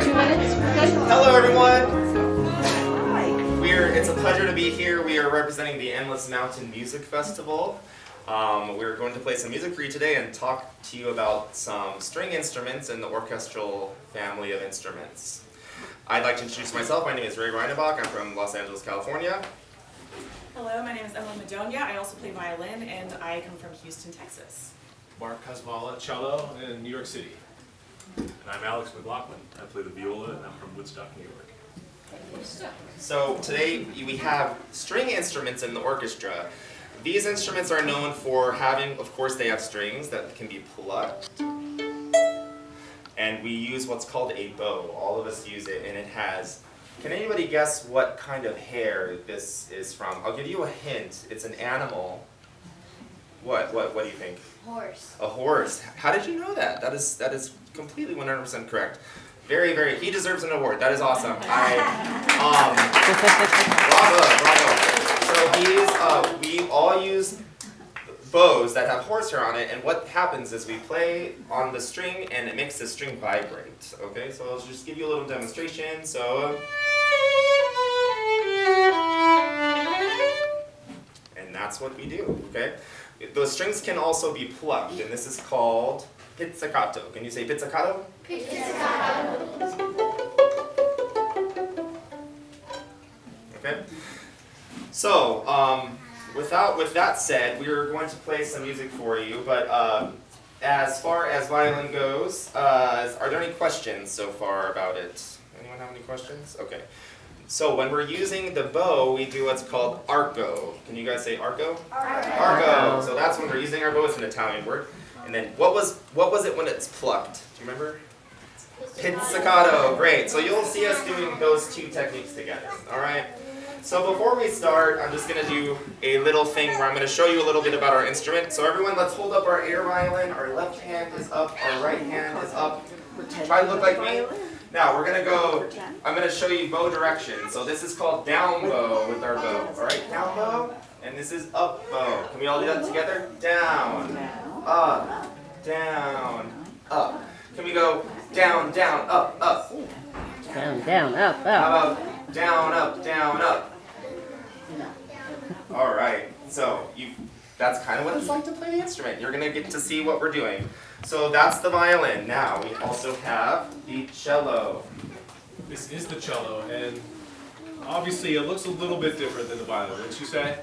2 minutes? Okay. Hello, everyone. It's a pleasure to be here. We are representing the Endless Mountain Music Festival. We're going to play some music for you today and talk to you about some string instruments in the orchestral family of instruments. I'd like to introduce myself. My name is Ray Reinebach. I'm from Los Angeles, California. Hello, my name is Emily Madonia. I also play violin, and I come from Houston, Texas. Mark Kazmala, cello in New York City. And I'm Alex McLaughlin. I play the viola, and I'm from Woodstock, New York. So today we have string instruments in the orchestra. These instruments are known for having, of course, they have strings that can be plucked. And we use what's called a bow. All of us use it, and it has, can anybody guess what kind of hair this is from? I'll give you a hint. It's an animal. What do you think? Horse. A horse. How did you know that? That is completely 100% correct. Very, he deserves an award. That is awesome. Bravo. So we all use bows that have horsehair on it, and what happens is we play on the string, and it makes the string vibrate. Okay, so I'll just give you a little demonstration. So, and that's what we do. Okay, those strings can also be plucked, and this is called pizzicato. Can you say pizzicato? Pizzicato. Okay. So, with that said, we are going to play some music for you. But as far as violin goes, are there any questions so far about it? Anyone have any questions? Okay. So when we're using the bow, we do what's called arco. Can you guys say arco? Arco. So that's when we're using our bow. It's an Italian word. And then what was it when it's plucked? Do you remember? Pizzicato. Great. So you'll see us doing those two techniques together. All right. So before we start, I'm just going to do a little thing where I'm going to show you a little bit about our instrument. So everyone, let's hold up our air violin. Our left hand is up. Our right hand is up. Try to look like me. Now we're going to go, I'm going to show you bow direction. So this is called down bow with our bow. All right, down bow. And this is up bow. Can we all do that together? Down, up, down, up. Can we go down, down, up, up? Down, up, up. How about down, up, down, up? All right, so that's kind of what it's like to play the instrument. You're going to get to see what we're doing. So that's the violin. Now we also have the cello. This is the cello, and obviously it looks a little bit different than the violin, wouldn't you say?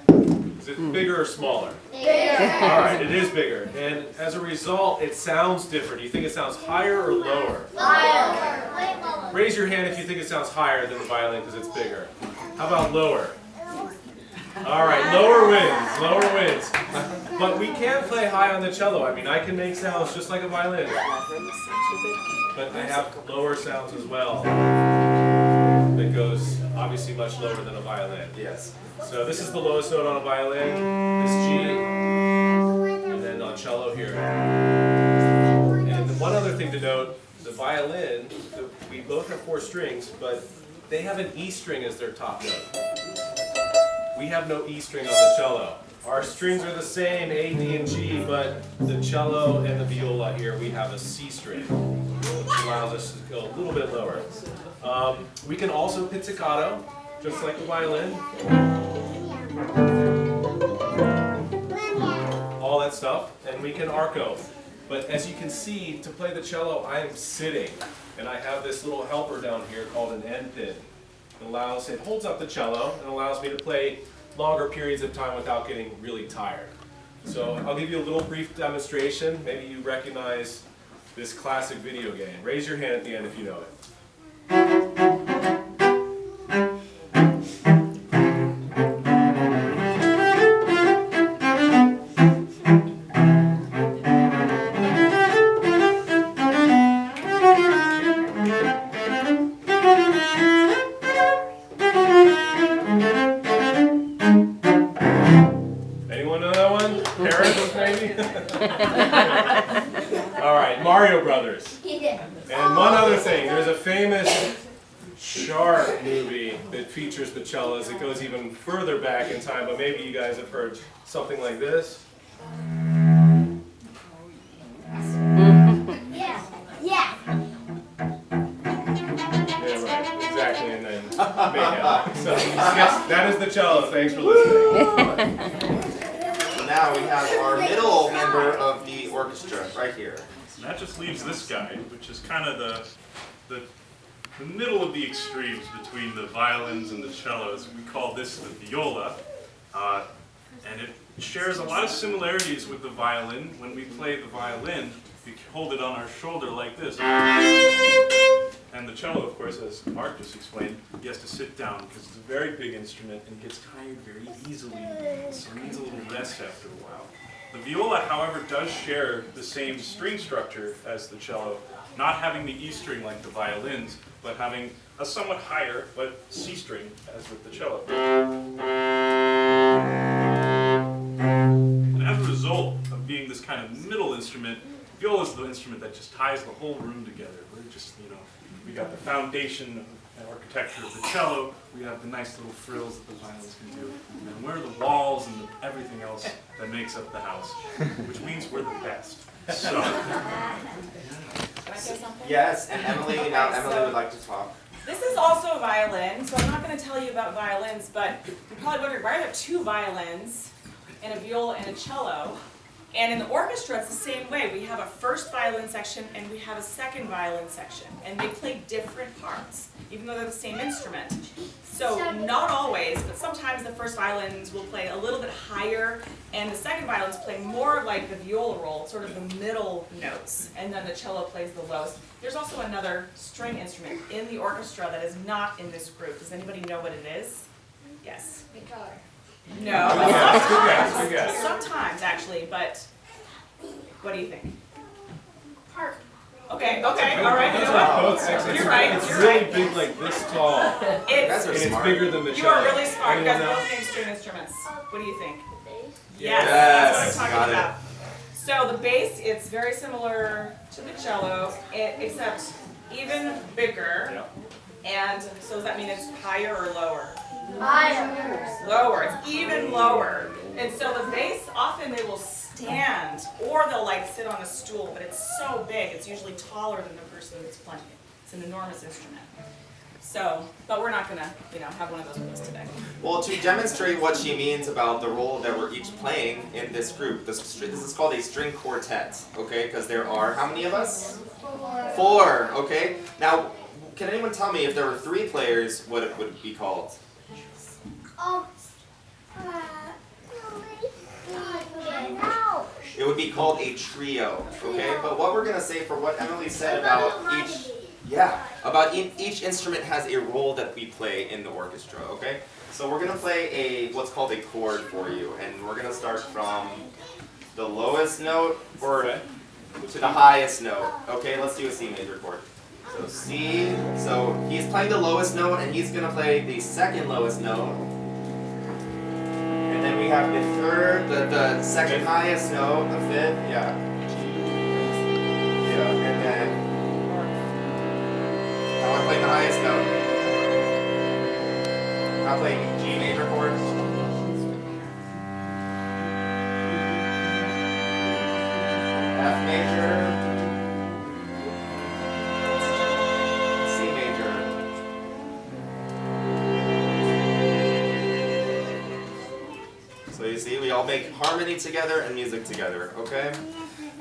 Is it bigger or smaller? Bigger. All right, it is bigger, and as a result, it sounds different. Do you think it sounds higher or lower? Lower. Raise your hand if you think it sounds higher than the violin because it's bigger. How about lower? All right, lower wins. But we can play high on the cello. I mean, I can make sounds just like a violin. But I have lower sounds as well. That goes obviously much lower than a violin. Yes. So this is the lowest note on a violin, this G, and then on cello here. And one other thing to note, the violin, we both have 4 strings, but they have an E string as their top note. We have no E string on the cello. Our strings are the same, A, D, and G, but the cello and the viola here, we have a C string, which allows us to go a little bit lower. We can also pizzicato, just like the violin. All that stuff, and we can arco. But as you can see, to play the cello, I am sitting, and I have this little helper down here called an end pin. It holds up the cello and allows me to play longer periods of time without getting really tired. So I'll give you a little brief demonstration. Maybe you recognize this classic video game. Raise your hand at the end if you know it. All right, Mario Brothers. And one other thing, there's a famous shark movie that features the cellos. It goes even further back in time, but maybe you guys have heard something like this. Yeah. That is the cello. Thanks for listening. So now we have our middle member of the orchestra right here. And that just leaves this guy, which is kind of the middle of the extremes between the violins and the cellos. We call this the viola. And it shares a lot of similarities with the violin. When we play the violin, we hold it on our shoulder like this. And the cello, of course, as Mark just explained, he has to sit down because it's a very big instrument and gets tired very easily, so he needs a little rest after a while. The viola, however, does share the same string structure as the cello, not having the E string like the violins, but having a somewhat higher, but C string, as with the cello. And as a result of being this kind of middle instrument, viola is the instrument that just ties the whole room together. We're just, we got the foundation and architecture of the cello, we have the nice little frills that the violins can do, and we're the walls and everything else that makes up the house, which means we're the best. So, Can I say something? Yes, and Emily, now Emily would like to talk. This is also a violin, so I'm not going to tell you about violins, but you're probably wondering, why are there two violins and a viola and a cello? And in the orchestra, it's the same way. We have a first violin section and we have a second violin section. And they play different parts, even though they're the same instrument. So not always, but sometimes the first violins will play a little bit higher, and the second violins play more like the viola role, sort of the middle notes, and then the cello plays the lowest. There's also another string instrument in the orchestra that is not in this group. Does anybody know what it is? Yes. Guitar. No, Good but guess, good guess, sometimes, good guess. sometimes actually, but what do you think? Harp. Okay, all right, you know Those what? are both excellent. You're right, It's you're really right. big, like this tall, You guys It's, are and it's smart. bigger than the you cello. are really smart, you guys Anyone both know? name string instruments. What do you think? Bass. Yes, Yes, that's what I'm got talking it. about. So the bass, it's very similar to the cello, except even bigger. Yeah. And so does that mean it's higher or lower? Higher. Lower, it's even lower. And so the bass, often they will stand, or they'll like sit on a stool, but it's so big, it's usually taller than the person that's playing it. It's an enormous instrument. So, but we're not gonna, have one of those with us today. Well, to demonstrate what she means about the role that we're each playing in this group, this is called a string quartet, okay? Because there are, how many of us? 4, okay? Now, can anyone tell me if there were 3 players, what it would be called? No. It would be called a trio, okay? But what we're gonna say for what Emily said about each instrument has a role that we play in the orchestra, okay? So we're gonna play what's called a chord for you, and we're gonna start from the lowest note to the highest note. Okay, let's do a C major chord. So C, so he's playing the lowest note, and he's gonna play the second lowest note. And then we have the third, the second highest note, the fifth, yeah. Yeah, and then now I'm playing the highest note. I'm playing G major chords. F major. C major. So you see, we all make harmony together and music together, okay?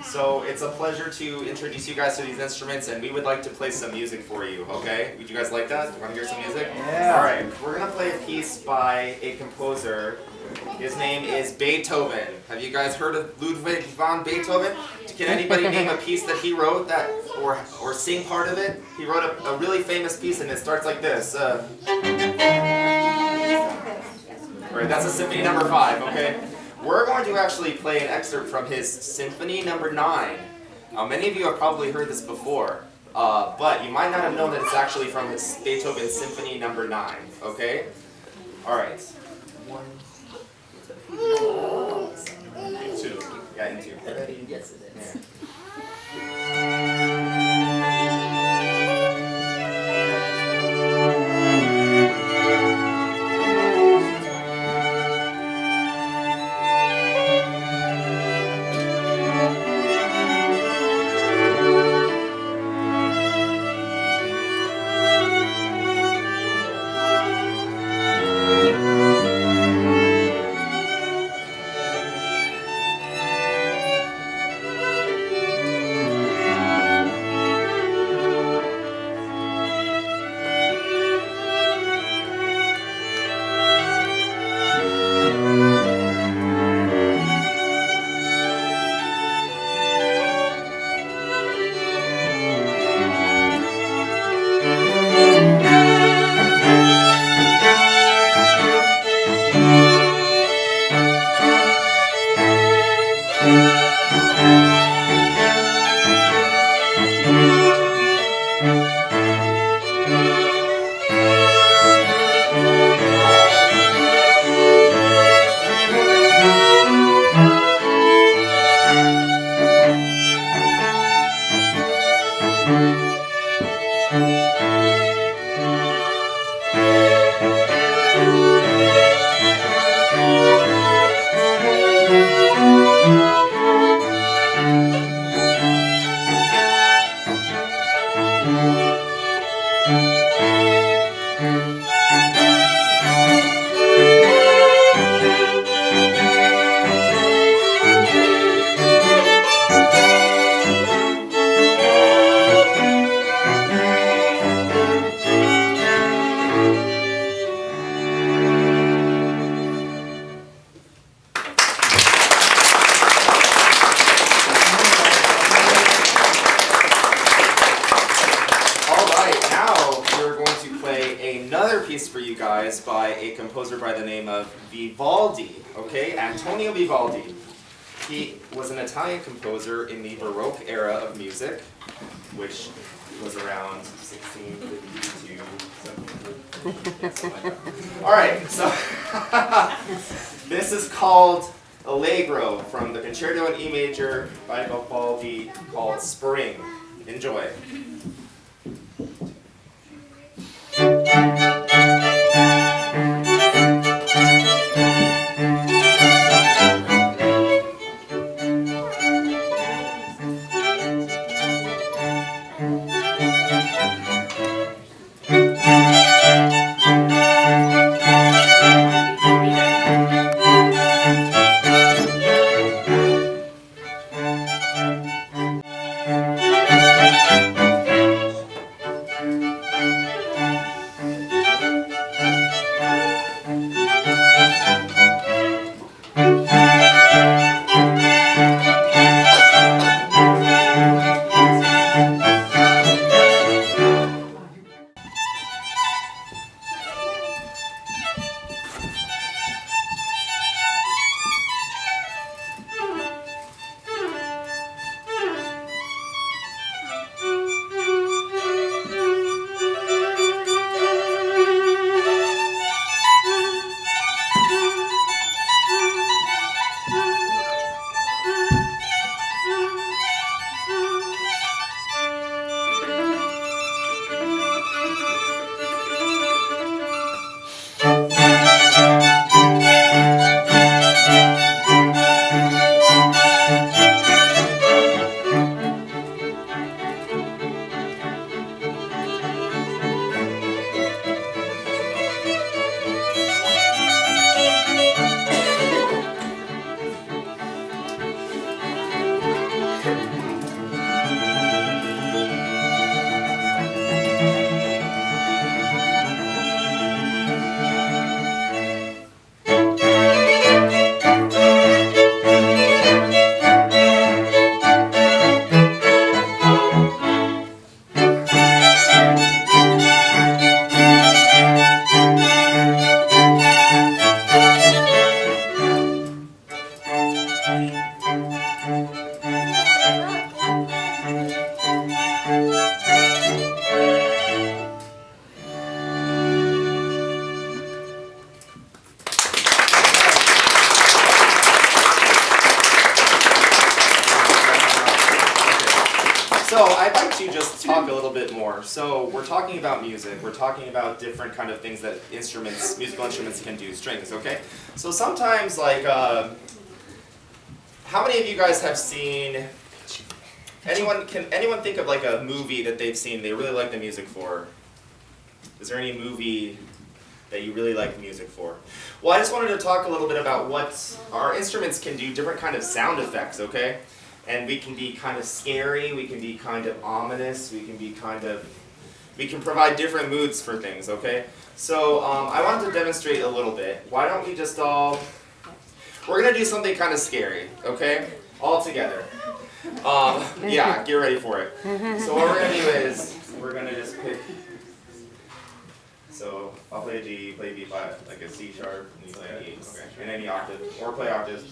So it's a pleasure to introduce you guys to these instruments, and we would like to play some music for you, okay? Would you guys like that? Do you want to hear some music? Yeah. All right, we're gonna play a piece by a composer. His name is Beethoven. Have you guys heard of Ludwig van Beethoven? Can anybody name a piece that he wrote or sing part of it? He wrote a really famous piece, and it starts like this. Right, that's a symphony number 5, okay? We're going to actually play an excerpt from his symphony number 9. Now, many of you have probably heard this before, but you might not have known that it's actually from his Beethoven symphony number 9, okay? All right. 1, 2. yeah, and 2. Ready? Yes, it is. Yeah. piece for you guys by a composer by the name of Vivaldi, okay? Antonio Vivaldi. He was an Italian composer in the Baroque era of music, which was around 1650 to 1750. All right, so this is called Allegro from the Concerto in E major by Vivaldi called Spring. Enjoy. So I'd like to just talk a little bit more. So we're talking about music. We're talking about different kind of things that instruments, musical instruments can do, strings, okay? So sometimes like, how many of you guys have seen, can anyone think of like a movie that they've seen they really like the music for? Is there any movie that you really like the music for? Well, I just wanted to talk a little bit about what our instruments can do, different kind of sound effects, okay? And we can be kind of scary, we can be kind of ominous, we can provide different moods for things, okay? So I wanted to demonstrate a little bit. Why don't we just we're gonna do something kind of scary, okay? All together. Yeah, get ready for it. So what we're gonna do is, we're gonna just pick, so I'll play a G, play B flat, like a C sharp, and you play an E, okay, in any octave, or play octaves.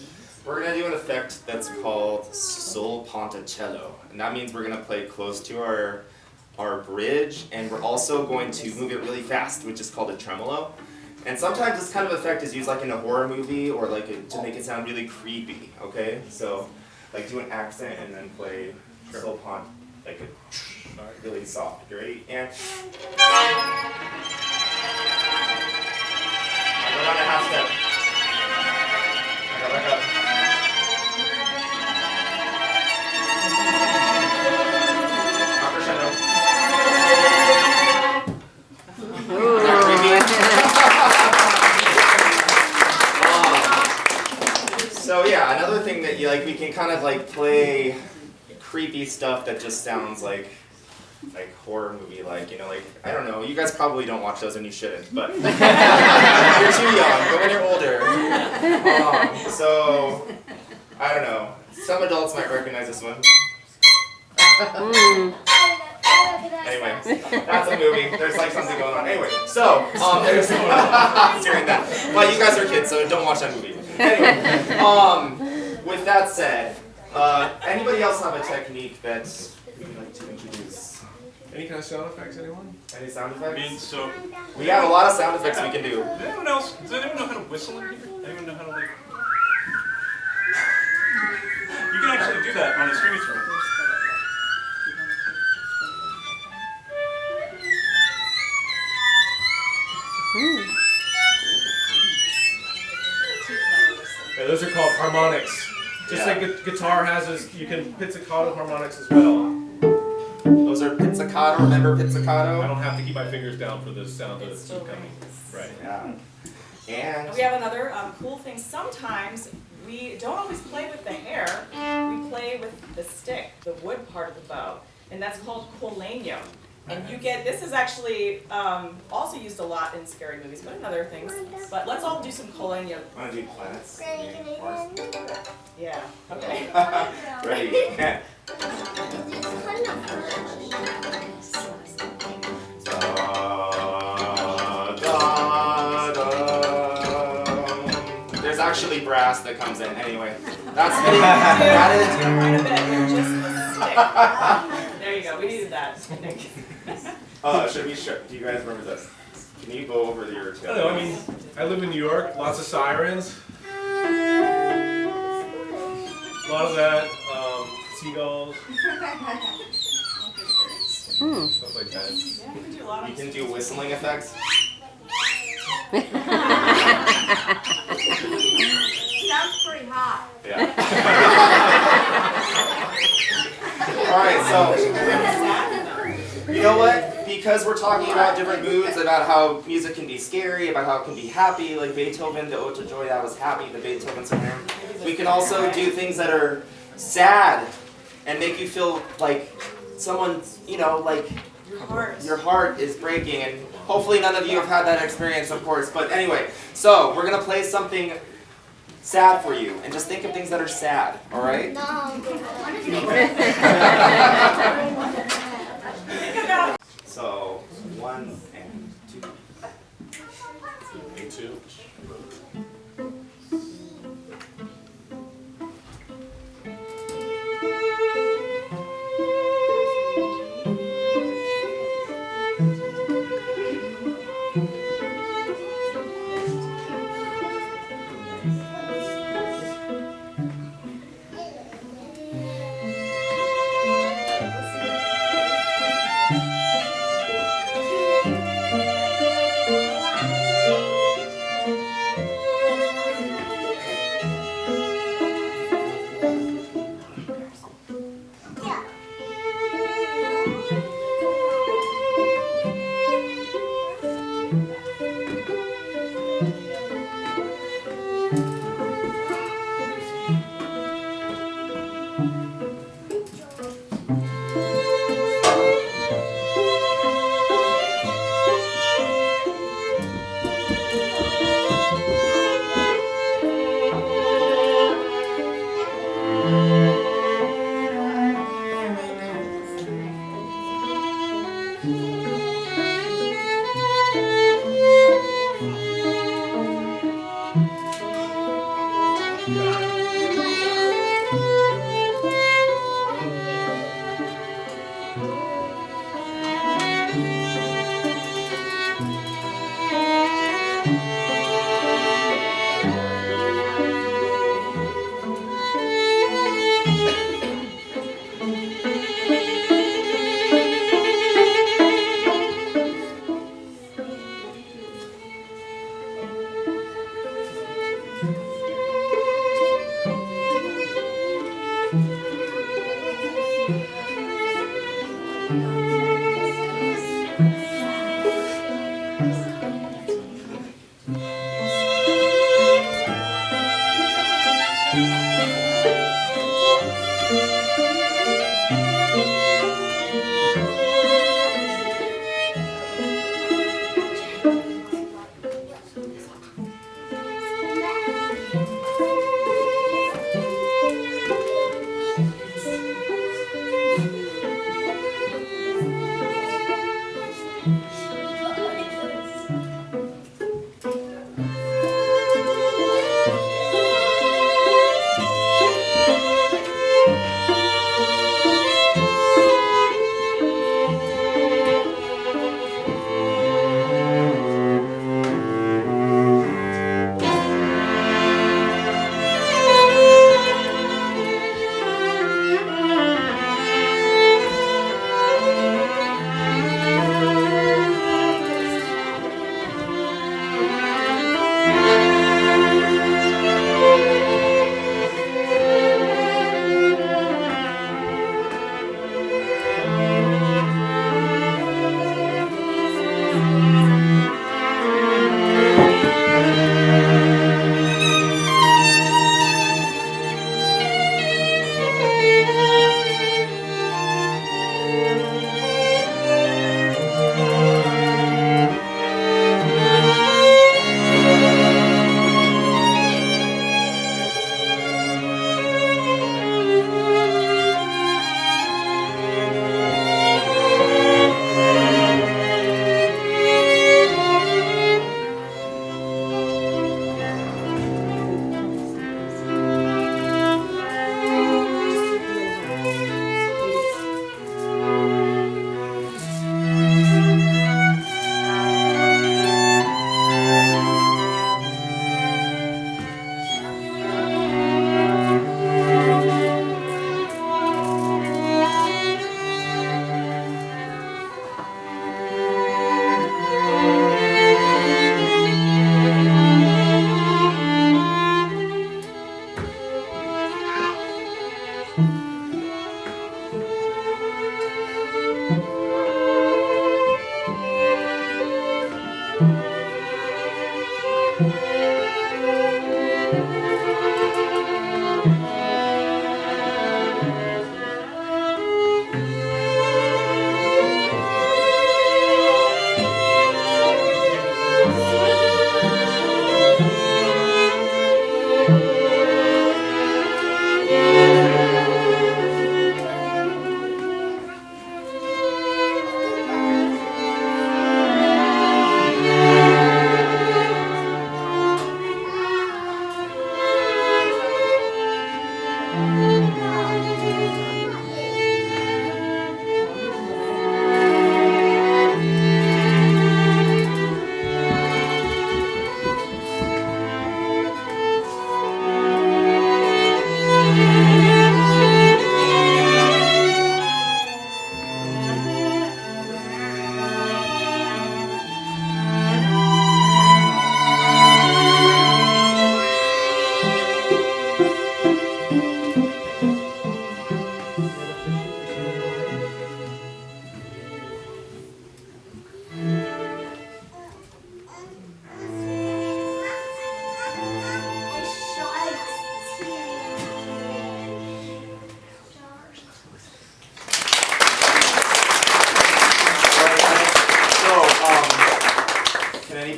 We're going to do an effect that's called sul ponticello, and that means we're going to play close to our bridge, and we're also going to move it really fast, which is called a tremolo. And sometimes this kind of effect is used like in a horror movie, or like to make it sound really creepy, okay? So, like do an accent and then play sul pont, like a really soft. You ready? And I go down a half step. I go back up. So yeah, another thing that we can kind of like play creepy stuff that just sounds like horror movie, like I don't know. You guys probably don't watch those, and you shouldn't. But you're too young. But when you're older, so I don't know. Some adults might recognize this one. Anyway, that's a movie. There's like something going on. Anyway, so there's hearing that. Well, you guys are kids, so don't watch that movie. Anyway, with that said, anybody else have a technique that we'd like to introduce? Any kind of sound effects, anyone? Any sound I effects? mean, so, We have a lot of sound effects we can do. does anyone know how to whistle in here? Anyone know how to like? You can actually do that on a string instrument. Yeah, those are called harmonics. Just Yeah. like guitar has you can pizzicato harmonics as well. Those are pizzicato. Remember I pizzicato? don't have to keep my fingers down for the sound to It's still keep coming. Right. Yeah. And We have another cool thing. Sometimes we don't always play with the hair. We play with the stick, the wood part of the bow, and that's called coleño. And you get, this is actually also used a lot in scary movies, but in other things. But let's all do some coleño. want to do planets? Yeah. Okay. Ready? Yeah. There's actually brass that comes in. Anyway, that's that is. Quite a bit. Just the stick. There you go. We needed that, I think. Should we show? Do you guys remember this? Can you go over your I don't know, I mean, I live in New York, lots of sirens. A lot of that, seagulls, stuff like that. Yeah, we can do a lot You of can do whistling effects. Sounds pretty hot. Yeah. All right, so you know what? Because we're talking about different moods, about how music can be scary, about how it can be happy, like Beethoven, the Ode to Joy, that was happy, the Beethoven Sonata. We can also do things that are sad and make you feel like someone's, you know, like your heart is breaking. And hopefully none of you have had that experience, of course. But anyway, so we're going to play something sad for you. And just think of things that are sad, all right? So, 1 and 2. Me too.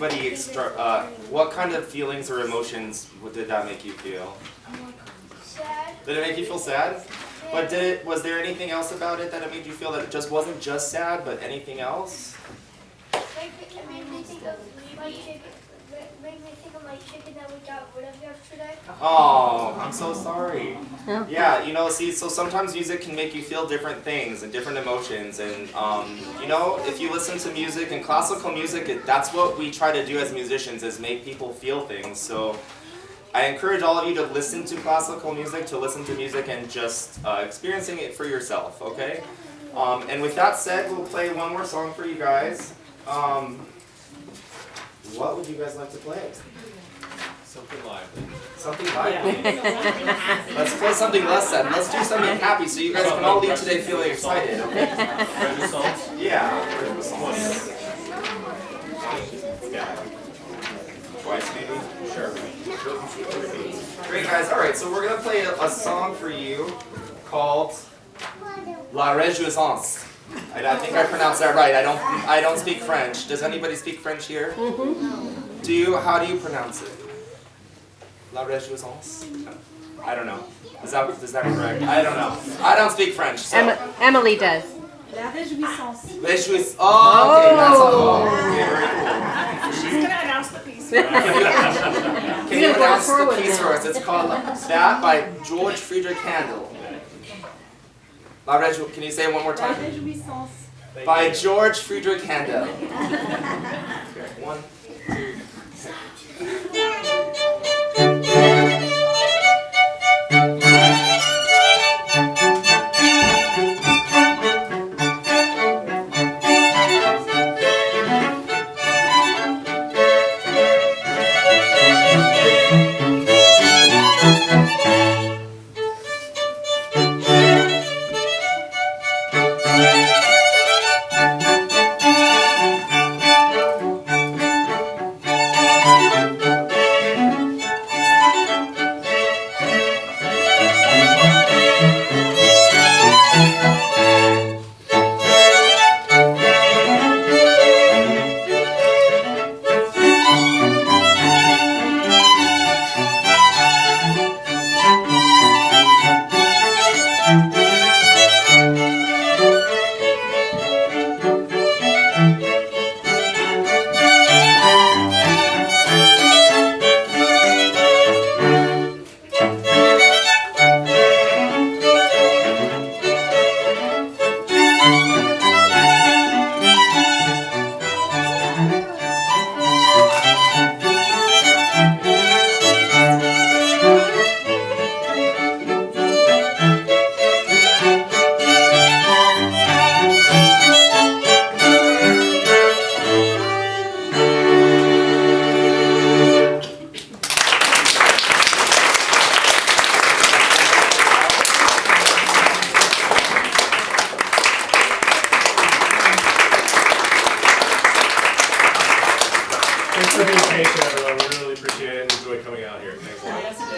anybody what kind of feelings or emotions did that make you feel? Sad. Did it make you feel sad? But was there anything else about it that it made you feel that it just wasn't just sad, but anything else? Like, it made me think of my chicken. Made me think of my chicken that we got rid of yesterday. Oh, I'm so sorry. Yeah, you know, see, so sometimes music can make you feel different things and different emotions, and you know, if you listen to music and classical music, that's what we try to do as musicians, is make people feel things. So I encourage all of you to listen to classical music, to listen to music and just experiencing it for yourself, okay? And with that said, we'll play one more song for you guys. What would you guys like to play? Something lively. Something lively. Let's play something less sad. Let's do something happy so you guys can all leave today feeling excited, okay? Christmas songs? Yeah. Christmas songs. Yeah. Twice maybe? Sure. Great guys. Alright, so we're gonna play a song for you called La Réjouissance. I think I pronounced that right. I don't speak French. Does anybody speak French here? Mm-hmm. How do you pronounce it? La Réjouissance? I don't know. Is that correct? I don't know. I don't speak French. So. Emily does. La réjouissance. Réjouissance. Oh, okay. That's okay, very cool. She's gonna announce the piece. Can you announce the piece for us? It's called That by George Friedrich Handel. Can you say it one more time? By George Friedrich Handel. Okay, 1, 2, 3.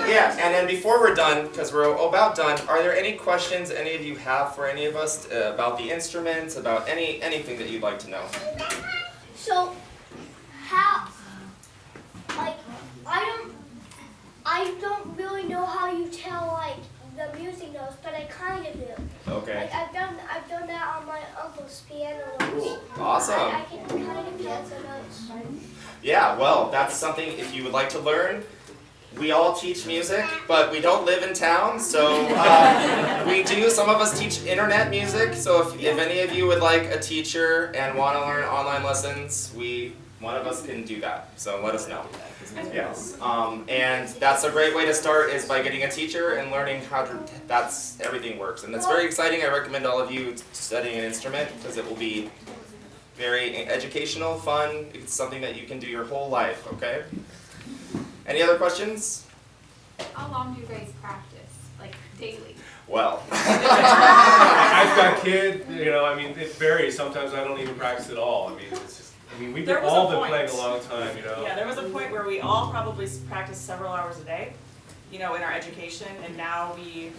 Yeah, and then before we're done, because we're about done, are there any questions any of you have for any of us about the instruments, about anything that you'd like to know? So, how, like, I don't really know how you tell, like, the music notes, but I kind of do. Okay. Like, I've done that on my uncle's piano notes. Cool. Awesome. I can kind of get the notes. Yeah, well, that's something if you would like to learn. We all teach music, but we don't live in town, so we do. Some of us teach internet music, so if any of you would like a teacher and want to learn online lessons, one of us can do that, so let us know. Yes, and that's a great way to start is by getting a teacher and learning how to, everything works. And that's very exciting. I recommend all of you studying an instrument because it will be very educational, fun. It's something that you can do your whole life, okay? Any other questions? How long do you guys practice, like daily? Well, I've got kids, I mean, it varies. Sometimes I don't even practice at all. I mean, it's just, we've all been playing a long time, Yeah, there was a point where we all probably practiced several hours a day, in our education, and now we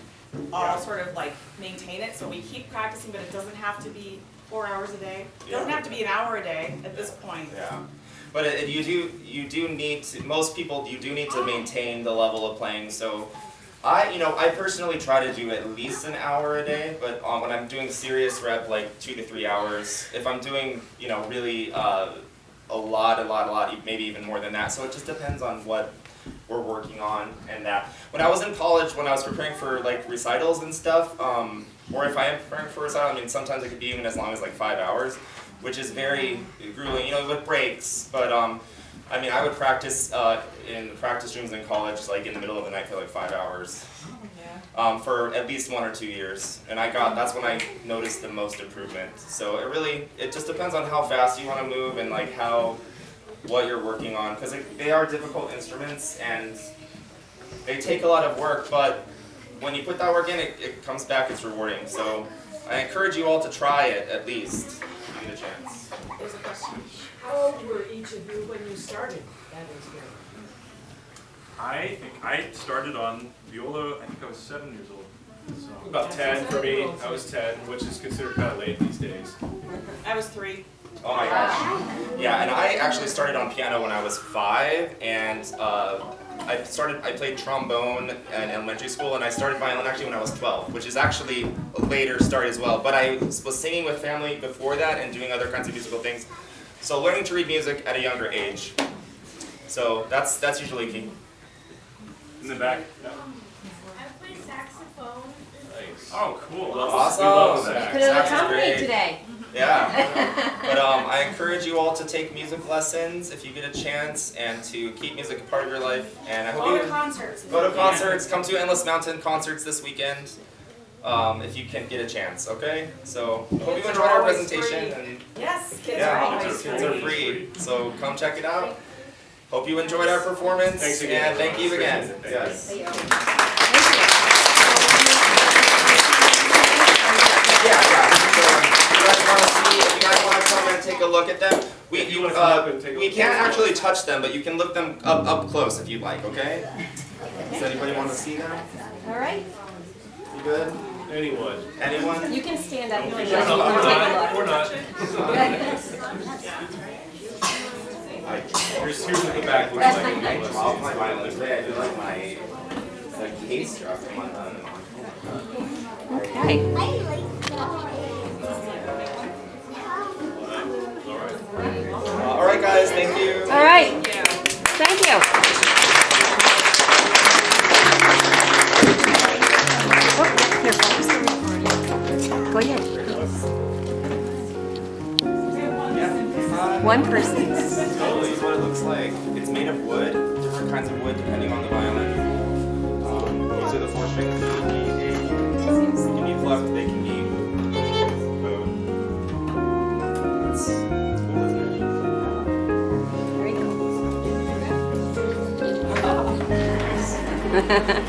all sort of like maintain it, so we keep practicing, but it doesn't have to be 4 hours a day. It doesn't have to be an hour a day at this point. yeah. But you do need to, most people, you do need to maintain the level of playing. So I personally try to do at least an hour a day, but when I'm doing serious rep, like 2 to 3 hours. If I'm doing, really a lot, maybe even more than that. So it just depends on what we're working on and that. When I was in college, when I was preparing for like recitals and stuff, or if I am preparing for a recital, I mean, sometimes it could be even as long as like 5 hours, which is very grueling, with breaks. But I mean, I would practice in the practice rooms in college, like in the middle of the night for like 5 hours. For at least 1 or 2 years, and that's when I noticed the most improvement. So it just depends on how fast you want to move and like what you're working on, because they are difficult instruments and they take a lot of work, but when you put that work in, it comes back, it's rewarding. So I encourage you all to try it at least, if you get a chance. There's a question. How old were each of you when you started that instrument? I think I started on viola, I think I was 7 years old. So. About 10 for me. I was 10, which is considered kind of late these days. I was 3. Oh my gosh. Yeah, and I actually started on piano when I was 5, and I played trombone in elementary school, and I started violin actually when I was 12, which is actually a later start as well. But I was singing with family before that and doing other kinds of musical things. So learning to read music at a younger age. So that's usually key. In the back. I play saxophone. Nice. Oh, cool. Awesome. We love sax. Could have Sax is accompanied great. today. Yeah. But I encourage you all to take music lessons if you get a chance, and to keep music a part of your life. And I hope Go you to concerts. go to concerts. Come to Endless Mountain concerts this weekend, if you can get a chance. Okay. So I hope you Kids are enjoyed our always presentation. free. And Yes, kids are yeah, always kids are free. So come check it out. Hope you enjoyed our performance. Thanks again. And thank you again. Thank you. Yes. Thank If you guys want to come and take a look at them, If you wanna come up and take a we look. can't actually touch them, but you can look them up close if you'd like, okay? Does anybody want to see them? All right. You good? Anyone? Anyone? You can stand up if you We're want not. to We're not. Here's what the back looks like. I dropped my violin today. I feel like the case dropped on my violin. Okay. All right, guys. Thank you. All right. Thank you. Oh, here, focus. Go ahead. One person. Totally, is what it looks like. It's made of wood, different kinds of wood depending on the violin. These are the 4 strings. They can be plucked, they can be bowed. It's cool, isn't it? Very cool.